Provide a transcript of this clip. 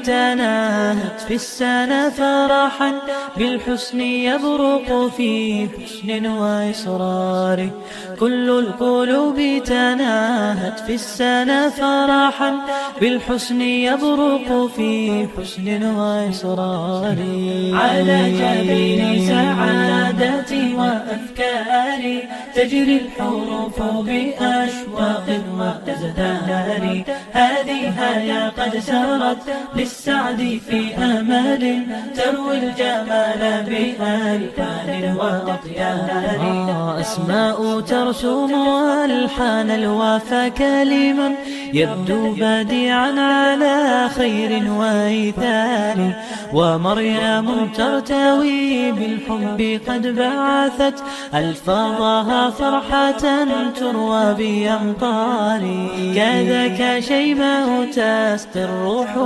تناهت في السنة فرحا بالحسن يبرق في حسن وإصرار. كل القلوب تناهت في السنة فرحا بالحسن يبرق في حسن وإصرار. على جبين سعادتي وأفكاري تجري الحروف بأشواق وأزدهار. هذه هيا قد سرت للسعد في أمل تروي الجمال بألحان وأطيار. أسماء ترسم ألحان الوفا كلما يبدو بديعا على خير وإيثار. ومريم ترتوي بالحب قد بعثت ألفاظها فرحة تروى بأمطار. كذاك شيماء تسقي الروح